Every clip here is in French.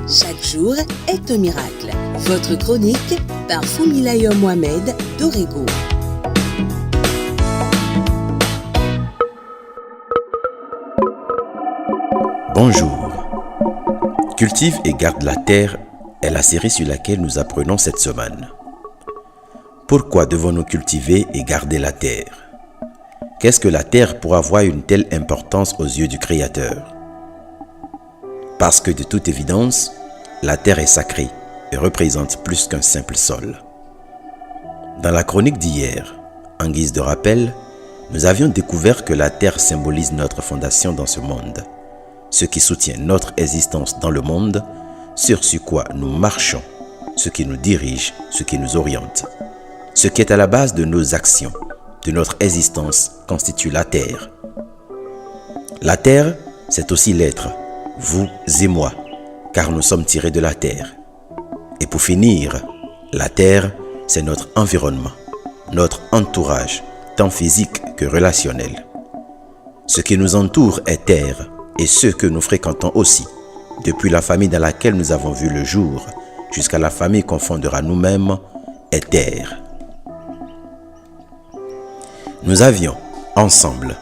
Chaque jour est un miracle. Votre chronique par Foumilaya Mohamed d'Orego. Bonjour. Cultive et garde la terre est la série sur laquelle nous apprenons cette semaine. Pourquoi devons-nous cultiver et garder la terre? Qu'est-ce que la terre pour avoir une telle importance aux yeux du Créateur? Parce que de toute évidence, la terre est sacrée et représente plus qu'un simple sol. Dans la chronique d'hier, en guise de rappel, nous avions découvert que la terre symbolise notre fondation dans ce monde, ce qui soutient notre existence dans le monde, sur quoi nous marchons, ce qui nous dirige, ce qui nous oriente. Ce qui est à la base de nos actions, de notre existence, constitue la terre. La terre, c'est aussi l'être, vous et moi, car nous sommes tirés de la terre. Et pour finir, la terre, c'est notre environnement, notre entourage, tant physique que relationnel. Ce qui nous entoure est terre, et ceux que nous fréquentons aussi, depuis la famille dans laquelle nous avons vu le jour, jusqu'à la famille qu'on fondera nous-mêmes, est terre. Nous avions, ensemble,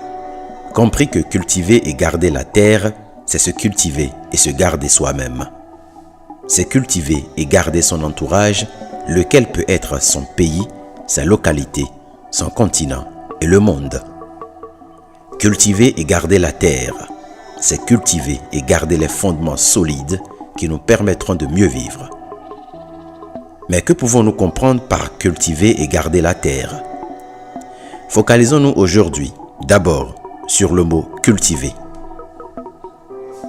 compris que cultiver et garder la terre, c'est se cultiver et se garder soi-même. C'est cultiver et garder son entourage, lequel peut être son pays, sa localité, son continent et le monde. Cultiver et garder la terre, c'est cultiver et garder les fondements solides qui nous permettront de mieux vivre. Mais que pouvons-nous comprendre par cultiver et garder la terre? Focalisons-nous aujourd'hui, d'abord, sur le mot « cultiver ».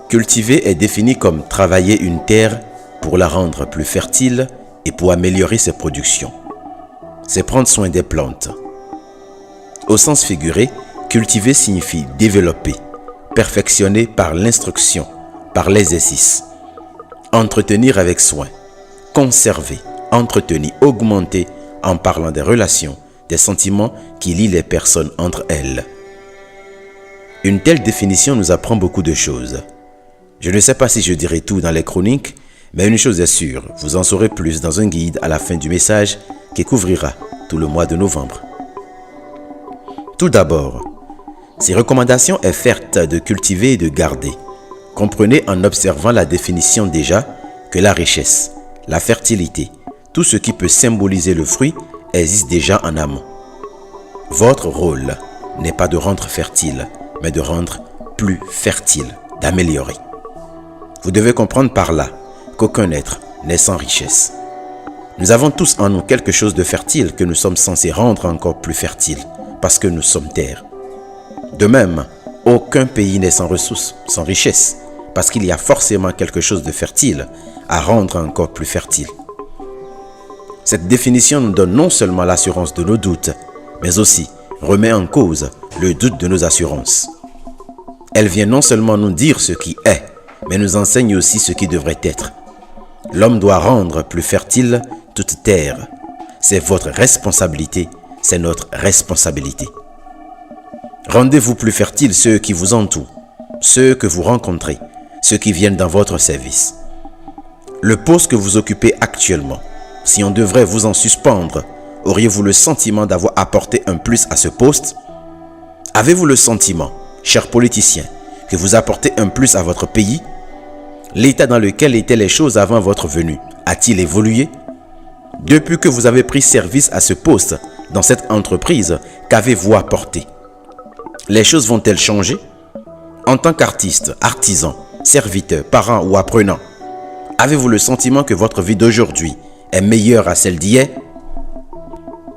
Cultiver est défini comme travailler une terre pour la rendre plus fertile et pour améliorer ses productions. C'est prendre soin des plantes. Au sens figuré, cultiver signifie développer, perfectionner par l'instruction, par l'exercice, entretenir avec soin, conserver, entretenir, augmenter en parlant des relations, des sentiments qui lient les personnes entre elles. Une telle définition nous apprend beaucoup de choses. Je ne sais pas si je dirai tout dans les chroniques, mais une chose est sûre, vous en saurez plus dans un guide à la fin du message qui couvrira tout le mois de novembre. Tout d'abord, ces recommandations est faite de cultiver et de garder. Comprenez en observant la définition déjà que la richesse, la fertilité, tout ce qui peut symboliser le fruit existe déjà en amont. Votre rôle n'est pas de rendre fertile, mais de rendre plus fertile, d'améliorer. Vous devez comprendre par là qu'aucun être n'est sans richesse. Nous avons tous en nous quelque chose de fertile que nous sommes censés rendre encore plus fertile, parce que nous sommes terre. De même, aucun pays n'est sans ressources, sans richesse, parce qu'il y a forcément quelque chose de fertile à rendre encore plus fertile. Cette définition nous donne non seulement l'assurance de nos doutes, mais aussi remet en cause le doute de nos assurances. Elle vient non seulement nous dire ce qui est, mais nous enseigne aussi ce qui devrait être. L'homme doit rendre plus fertile toute terre. C'est votre responsabilité, c'est notre responsabilité. Rendez-vous plus fertile ceux qui vous entourent, ceux que vous rencontrez, ceux qui viennent dans votre service. Le poste que vous occupez actuellement, si on devrait vous en suspendre, auriez-vous le sentiment d'avoir apporté un plus à ce poste? Avez-vous le sentiment, chers politiciens, que vous apportez un plus à votre pays? L'état dans lequel étaient les choses avant votre venue a-t-il évolué? Depuis que vous avez pris service à ce poste, dans cette entreprise, qu'avez-vous apporté? Les choses vont-elles changer? En tant qu'artiste, artisan, serviteur, parent ou apprenant, avez-vous le sentiment que votre vie d'aujourd'hui est meilleure à celle d'hier?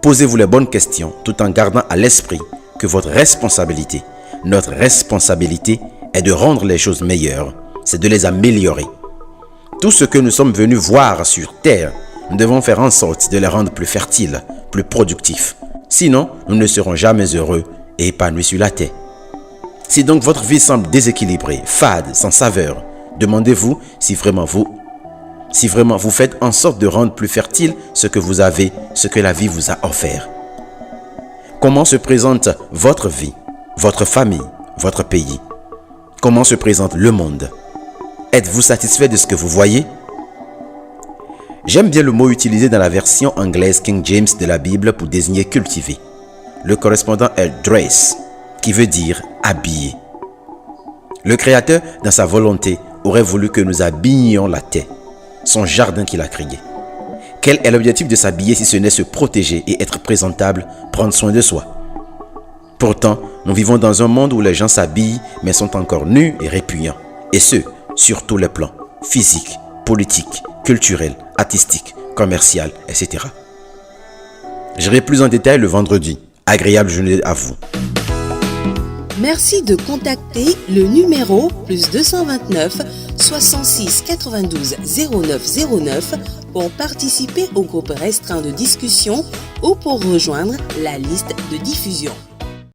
Posez-vous les bonnes questions tout en gardant à l'esprit que votre responsabilité, notre responsabilité est de rendre les choses meilleures, c'est de les améliorer. Tout ce que nous sommes venus voir sur terre, nous devons faire en sorte de les rendre plus fertiles, plus productifs. Sinon, nous ne serons jamais heureux et épanouis sur la terre. Si donc votre vie semble déséquilibrée, fade, sans saveur, demandez-vous si vraiment vous faites en sorte de rendre plus fertile ce que vous avez, ce que la vie vous a offert. Comment se présente votre vie, votre famille, votre pays? Comment se présente le monde? Êtes-vous satisfait de ce que vous voyez? J'aime bien le mot utilisé dans la version anglaise King James de la Bible pour désigner cultiver. Le correspondant est dress, qui veut dire habiller. Le Créateur, dans sa volonté, aurait voulu que nous habillions la terre, son jardin qu'il a créé. Quel est l'objectif de s'habiller si ce n'est se protéger et être présentable, prendre soin de soi? Pourtant, nous vivons dans un monde où les gens s'habillent mais sont encore nus et répugnants. Et ce, sur tous les plans, physique, politique, culturel, artistique, commercial, etc. J'irai plus en détail le vendredi. Agréable journée à vous. Merci de contacter le numéro +229 66 92 09 09 pour participer au groupe restreint de discussion ou pour rejoindre la liste de diffusion.